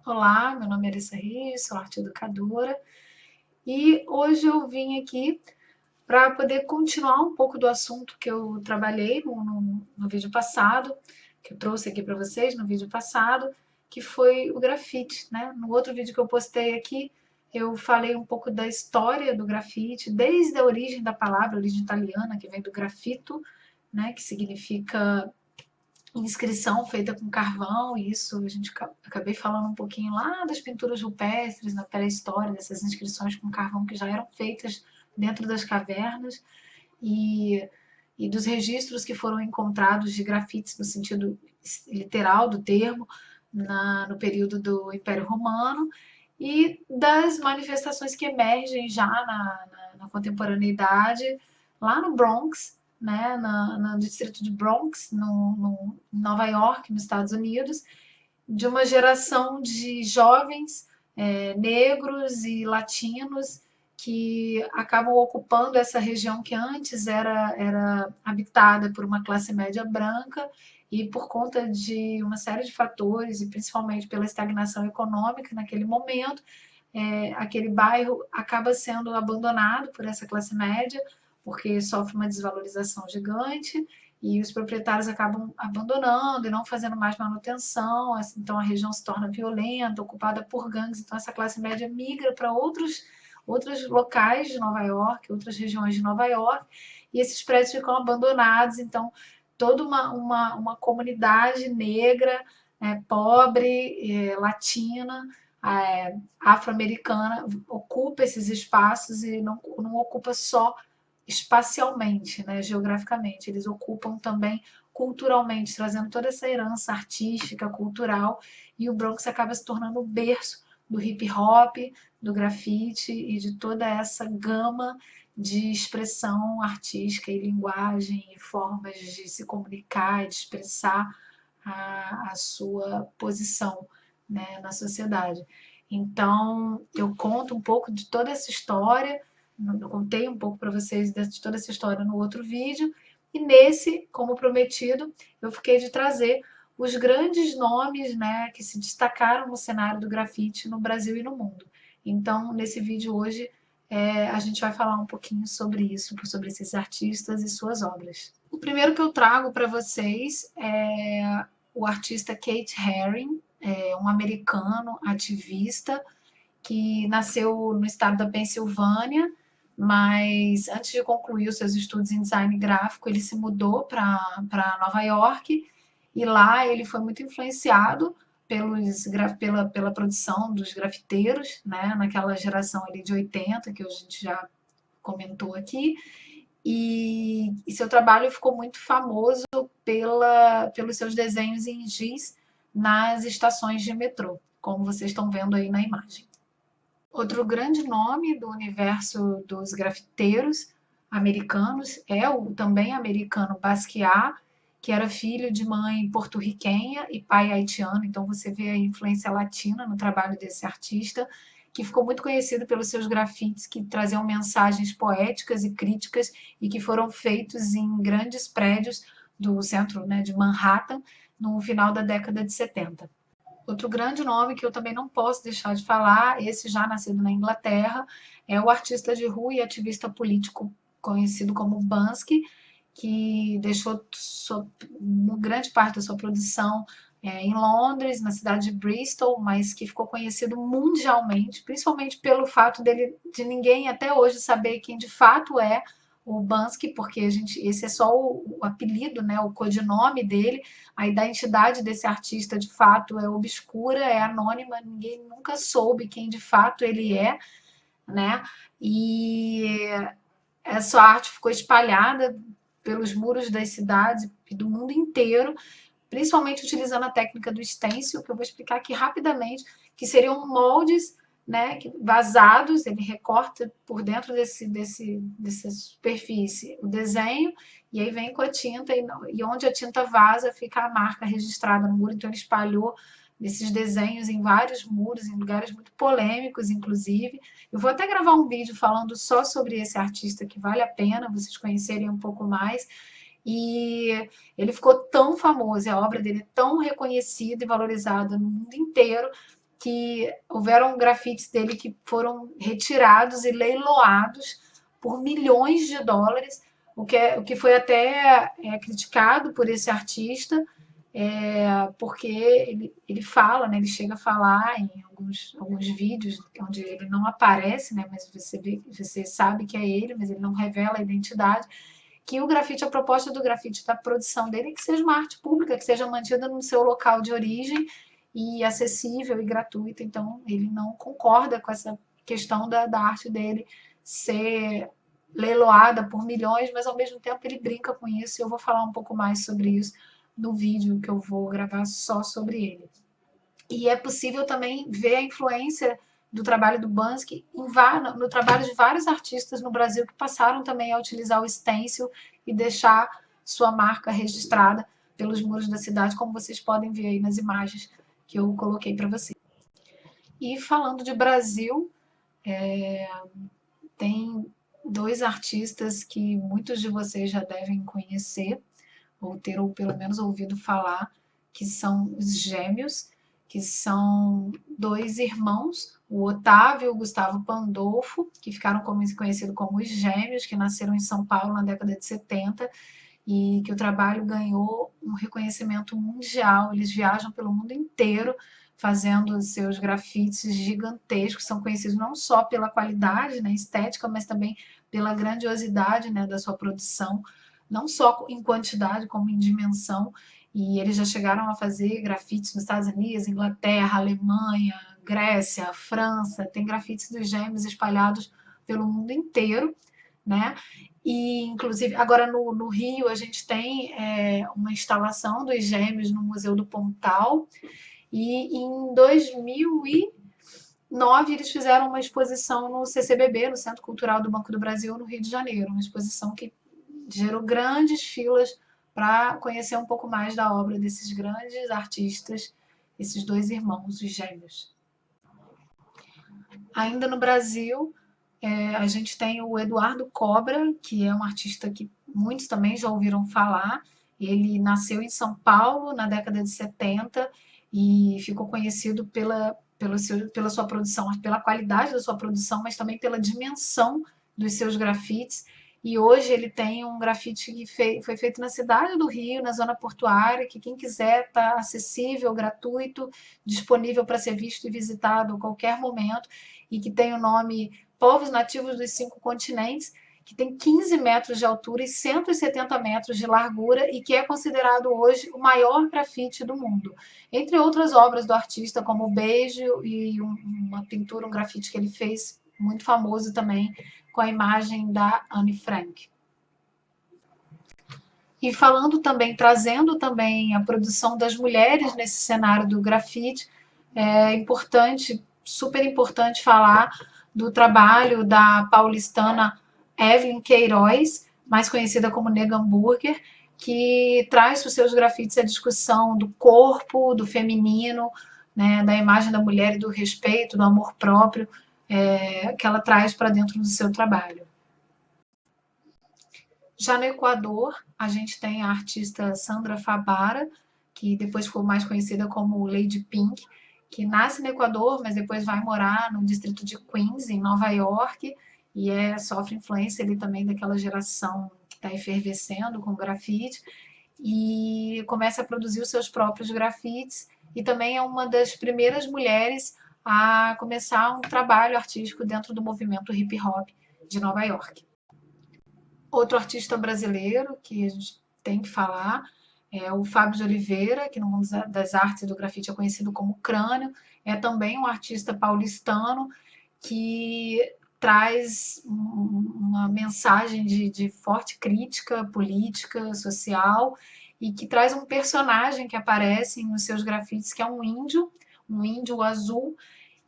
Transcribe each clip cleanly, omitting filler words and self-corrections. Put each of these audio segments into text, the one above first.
Olá, meu nome é Arissa Rios, sou arte educadora e hoje eu vim aqui para poder continuar um pouco do assunto que eu trabalhei no vídeo passado, que eu trouxe aqui para vocês no vídeo passado, que foi o grafite, né? No outro vídeo que eu postei aqui, eu falei um pouco da história do grafite, desde a origem da palavra, a origem italiana, que vem do grafito, né? Que significa inscrição feita com carvão, e isso a gente acabei falando um pouquinho lá das pinturas rupestres na pré-história, dessas inscrições com carvão que já eram feitas dentro das cavernas e, e dos registros que foram encontrados de grafites no sentido literal do termo no período do Império Romano e das manifestações que emergem já na contemporaneidade lá no Bronx, né, no distrito de Bronx, no Nova York, nos Estados Unidos, de uma geração de jovens negros e latinos que acabam ocupando essa região que antes era habitada por uma classe média branca e por conta de uma série de fatores, e principalmente pela estagnação econômica naquele momento, aquele bairro acaba sendo abandonado por essa classe média, porque sofre uma desvalorização gigante e os proprietários acabam abandonando e não fazendo mais manutenção, então a região se torna violenta, ocupada por gangues, então essa classe média migra para outros locais de Nova York, outras regiões de Nova York, e esses prédios ficam abandonados, então toda uma comunidade negra, pobre, latina, afro-americana, ocupa esses espaços e não ocupa só espacialmente, né, geograficamente, eles ocupam também culturalmente, trazendo toda essa herança artística, cultural, e o Bronx acaba se tornando o berço do hip hop, do grafite e de toda essa gama de expressão artística e linguagem e formas de se comunicar e de expressar a sua posição, né, na sociedade. Então, eu conto um pouco de toda essa história, eu contei um pouco para vocês de toda essa história no outro vídeo, e nesse, como prometido, eu fiquei de trazer os grandes nomes, né, que se destacaram no cenário do grafite no Brasil e no mundo. Então, nesse vídeo hoje, a gente vai falar um pouquinho sobre isso, sobre esses artistas e suas obras. O primeiro que eu trago para vocês é o artista Keith Haring, um americano ativista que nasceu no estado da Pensilvânia, mas antes de concluir os seus estudos em design gráfico, ele se mudou para Nova York e lá ele foi muito influenciado pela produção dos grafiteiros, né, naquela geração ali de 80, que a gente já comentou aqui, e seu trabalho ficou muito famoso pelos seus desenhos em giz nas estações de metrô, como vocês estão vendo aí na imagem. Outro grande nome do universo dos grafiteiros americanos é o também americano Basquiat, que era filho de mãe porto-riquenha e pai haitiano, então você vê a influência latina no trabalho desse artista, que ficou muito conhecido pelos seus grafites que traziam mensagens poéticas e críticas e que foram feitos em grandes prédios do centro, né, de Manhattan no final da década de 70. Outro grande nome que eu também não posso deixar de falar, esse já nascido na Inglaterra, é o artista de rua e ativista político conhecido como Banksy, que deixou grande parte da sua produção em Londres, na cidade de Bristol, mas que ficou conhecido mundialmente, principalmente pelo fato de ninguém até hoje saber quem de fato é o Banksy, porque esse é só o apelido, né, o codinome dele, a identidade desse artista de fato é obscura, é anônima, ninguém nunca soube quem de fato ele é, né? E essa arte ficou espalhada pelos muros das cidades e do mundo inteiro, principalmente utilizando a técnica do stencil, que eu vou explicar aqui rapidamente, que seriam moldes, né, vazados, ele recorta por dentro dessa superfície o desenho, e aí vem com a tinta, e onde a tinta vaza fica a marca registrada no muro, então ele espalhou esses desenhos em vários muros, em lugares muito polêmicos, inclusive. Eu vou até gravar um vídeo falando só sobre esse artista, que vale a pena vocês conhecerem um pouco mais, e ele ficou tão famoso, a obra dele é tão reconhecida e valorizada no mundo inteiro, que houveram grafites dele que foram retirados e leiloados por milhões de dólares, o que foi até criticado por esse artista, porque ele fala, né, ele chega a falar em alguns vídeos onde ele não aparece, né, mas você sabe que é ele, mas ele não revela a identidade, que o grafite, a proposta do grafite, da produção dele é que seja uma arte pública, que seja mantida no seu local de origem e acessível e gratuita. Então, ele não concorda com essa questão da arte dele ser leiloada por milhões, mas ao mesmo tempo ele brinca com isso, e eu vou falar um pouco mais sobre isso no vídeo que eu vou gravar só sobre ele. E é possível também ver a influência do trabalho do Banksy no trabalho de vários artistas no Brasil que passaram também a utilizar o stencil e deixar sua marca registrada pelos muros da cidade, como vocês podem ver aí nas imagens que eu coloquei para vocês. E falando de Brasil, tem dois artistas que muitos de vocês já devem conhecer, ou ter ou pelo menos ouvido falar, que são os Gêmeos, que são dois irmãos, o Otávio e o Gustavo Pandolfo, que ficaram conhecidos como os Gêmeos, que nasceram em São Paulo na década de 70 e que o trabalho ganhou um reconhecimento mundial. Eles viajam pelo mundo inteiro fazendo seus grafites gigantescos, são conhecidos não só pela qualidade, né, estética, mas também pela grandiosidade, né, da sua produção, não só em quantidade, como em dimensão. E eles já chegaram a fazer grafites nos Estados Unidos, Inglaterra, Alemanha, Grécia, França. Tem grafites dos Gêmeos espalhados pelo mundo inteiro, né? E, inclusive, agora no Rio, a gente tem uma instalação dos Gêmeos no Museu do Pontal. E em 2009, eles fizeram uma exposição no CCBB, no Centro Cultural do Banco do Brasil, no Rio de Janeiro. Uma exposição que gerou grandes filas para conhecer um pouco mais da obra desses grandes artistas, esses dois irmãos, os Gêmeos. Ainda no Brasil, a gente tem o Eduardo Cobra, que é um artista que muitos também já ouviram falar. Ele nasceu em São Paulo na década de 70 e ficou conhecido pela sua produção, pela qualidade da sua produção, mas também pela dimensão dos seus grafites. E hoje ele tem um grafite que foi feito na cidade do Rio, na zona portuária, que quem quiser está acessível, gratuito, disponível para ser visto e visitado a qualquer momento, e que tem o nome Povos Nativos dos 5 Continentes, que tem 15 metros de altura e 170 metros de largura e que é considerado hoje o maior grafite do mundo. Entre outras obras do artista, como o Beijo e uma pintura, um grafite que ele fez muito famoso também, com a imagem da Anne Frank. E falando também, trazendo também a produção das mulheres nesse cenário do grafite, é importante, super importante falar do trabalho da paulistana Evelyn Queiroz, mais conhecida como Nega Hambúrguer, que traz para os seus grafites a discussão do corpo, do feminino, né, da imagem da mulher e do respeito, do amor próprio, que ela traz para dentro do seu trabalho. Já no Equador, a gente tem a artista Sandra Fabara, que depois ficou mais conhecida como Lady Pink, que nasce no Equador, mas depois vai morar no distrito de Queens, em Nova York, e sofre influência ali também daquela geração que está efervescendo com grafite, e começa a produzir os seus próprios grafites, e também é uma das primeiras mulheres a começar um trabalho artístico dentro do movimento hip hop de Nova York. Outro artista brasileiro que a gente tem que falar é o Fábio de Oliveira, que no mundo das artes e do grafite é conhecido como Crânio. É também um artista paulistano que traz uma mensagem de forte crítica política, social, e que traz um personagem que aparece nos seus grafites, que é um índio azul,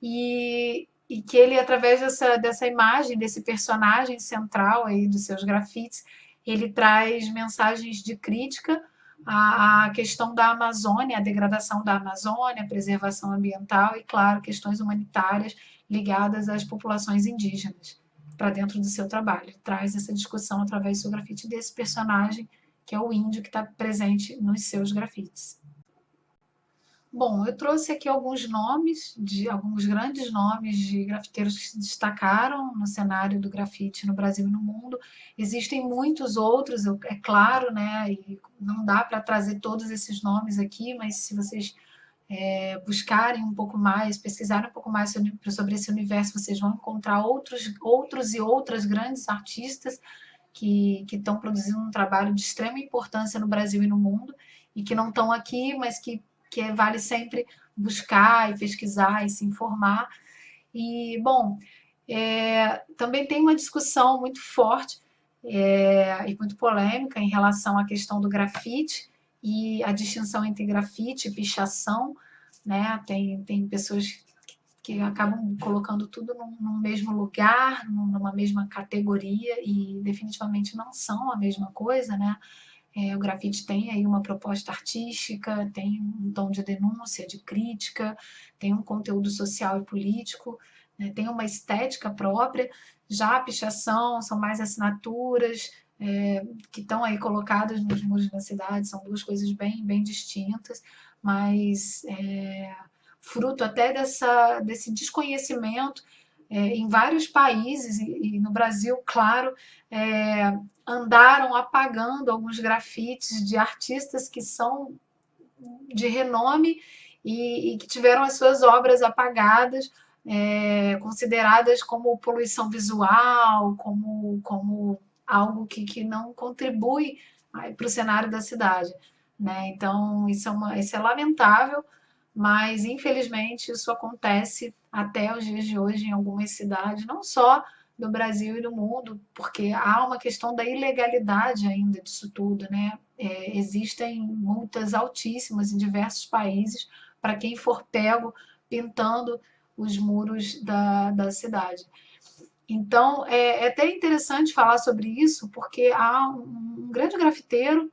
e que ele, através dessa imagem, desse personagem central aí dos seus grafites, ele traz mensagens de crítica à questão da Amazônia, a degradação da Amazônia, a preservação ambiental e, claro, questões humanitárias ligadas às populações indígenas para dentro do seu trabalho. Ele traz essa discussão através do seu grafite desse personagem, que é o índio que está presente nos seus grafites. Bom, eu trouxe aqui alguns nomes, de alguns grandes nomes de grafiteiros que se destacaram no cenário do grafite no Brasil e no mundo. Existem muitos outros, é claro, né? E não dá para trazer todos esses nomes aqui, mas se vocês buscarem um pouco mais, pesquisarem um pouco mais sobre esse universo, vocês vão encontrar outros e outras grandes artistas que estão produzindo um trabalho de extrema importância no Brasil e no mundo, e que não estão aqui, mas que vale sempre buscar e pesquisar e se informar. E, bom, também tem uma discussão muito forte e muito polêmica em relação à questão do grafite e a distinção entre grafite e pichação, né? Tem pessoas que acabam colocando tudo num mesmo lugar, numa mesma categoria, e definitivamente não são a mesma coisa, né? O grafite tem aí uma proposta artística, tem um tom de denúncia, de crítica, tem um conteúdo social e político, né? Tem uma estética própria. Já a pichação são mais assinaturas que estão aí colocadas nos muros da cidade, são duas coisas bem, bem distintas, mas fruto até desse desconhecimento em vários países, e no Brasil, claro, andaram apagando alguns grafites de artistas que são de renome e que tiveram as suas obras apagadas, consideradas como poluição visual, como algo que não contribui para o cenário da cidade. Né? Então, isso é lamentável, mas infelizmente isso acontece até os dias de hoje em algumas cidades, não só do Brasil e do mundo, porque há uma questão da ilegalidade ainda disso tudo, né? Existem multas altíssimas em diversos países para quem for pego pintando os muros da cidade. Então, é até interessante falar sobre isso, porque há um grande grafiteiro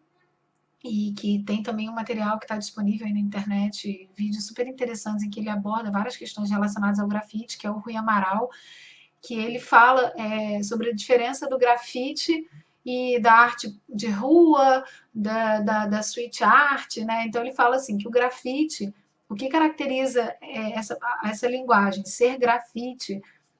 e que tem também um material que está disponível aí na internet, vídeos super interessantes em que ele aborda várias questões relacionadas ao grafite, que é o Rui Amaral, que ele fala sobre a diferença do grafite e da arte de rua, da street art, né? Então ele fala assim que o grafite, o que caracteriza essa linguagem, ser grafite,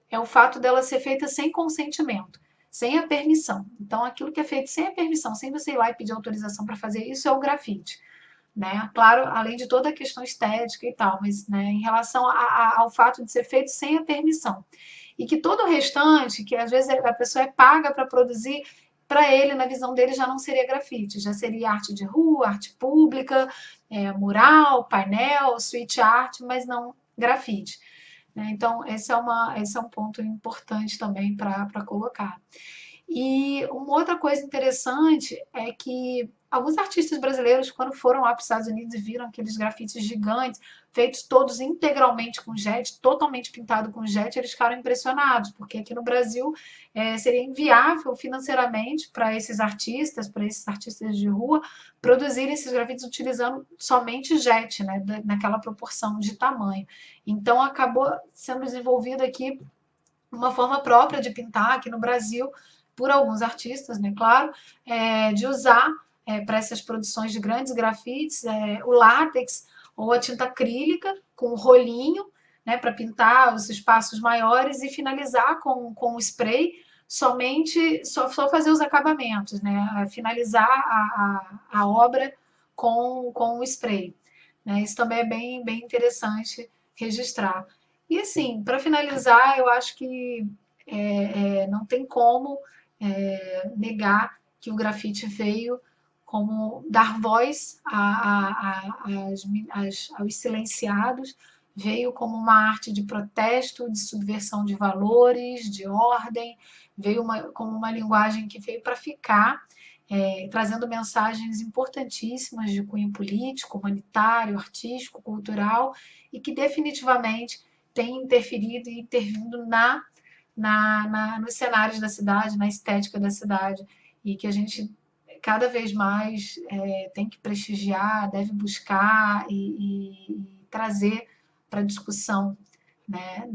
é o fato dela ser feita sem consentimento, sem a permissão. Então aquilo que é feito sem a permissão, sem você ir lá e pedir autorização para fazer isso, é o grafite. Né? Claro, além de toda a questão estética e tal, mas né, em relação ao fato de ser feito sem a permissão. E que todo o restante, que às vezes a pessoa é paga para produzir, para ele, na visão dele, já não seria grafite, já seria arte de rua, arte pública, mural, painel, street art, mas não grafite. Né? Então, esse é um ponto importante também para colocar. E uma outra coisa interessante é que alguns artistas brasileiros, quando foram lá para os Estados Unidos e viram aqueles grafites gigantes, feitos todos integralmente com jet, totalmente pintado com jet, eles ficaram impressionados, porque aqui no Brasil seria inviável financeiramente para esses artistas de rua, produzirem esses grafites utilizando somente jet, né, naquela proporção de tamanho. Então acabou sendo desenvolvido aqui uma forma própria de pintar aqui no Brasil, por alguns artistas, né, claro, de usar para essas produções de grandes grafites o látex ou a tinta acrílica com o rolinho, né, para pintar os espaços maiores e finalizar com o spray, só fazer os acabamentos, né, finalizar a obra com o spray. Né, isso também é bem, bem interessante registrar. E assim, para finalizar, eu acho que não tem como negar que o grafite veio como dar voz aos silenciados, veio como uma arte de protesto, de subversão de valores, de ordem, veio como uma linguagem que veio para ficar, trazendo mensagens importantíssimas de cunho político, humanitário, artístico, cultural, e que definitivamente tem interferido e intervindo nos cenários da cidade, na estética da cidade, e que a gente cada vez mais tem que prestigiar, deve buscar e trazer para a discussão, né,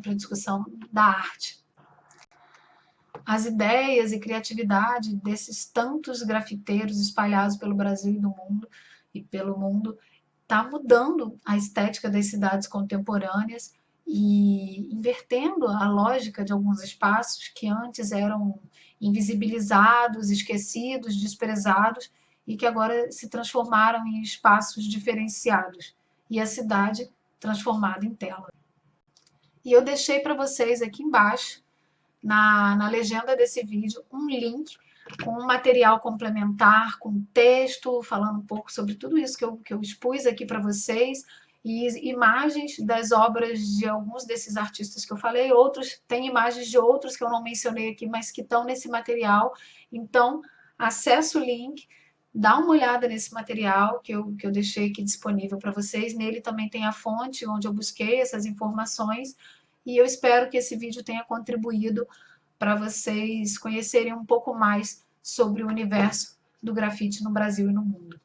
para a discussão da arte. As ideias e criatividade desses tantos grafiteiros espalhados pelo Brasil e pelo mundo está mudando a estética das cidades contemporâneas e invertendo a lógica de alguns espaços que antes eram invisibilizados, esquecidos, desprezados e que agora se transformaram em espaços diferenciados e a cidade transformada em tela. E eu deixei para vocês aqui embaixo, na legenda desse vídeo, um link com um material complementar, com texto, falando um pouco sobre tudo isso que eu expus aqui para vocês, e imagens das obras de alguns desses artistas que eu falei, outros, tem imagens de outros que eu não mencionei aqui, mas que estão nesse material. Então, acesse o link, dá uma olhada nesse material que eu deixei aqui disponível para vocês. Nele também tem a fonte onde eu busquei essas informações, e eu espero que esse vídeo tenha contribuído para vocês conhecerem um pouco mais sobre o universo do grafite no Brasil e no mundo.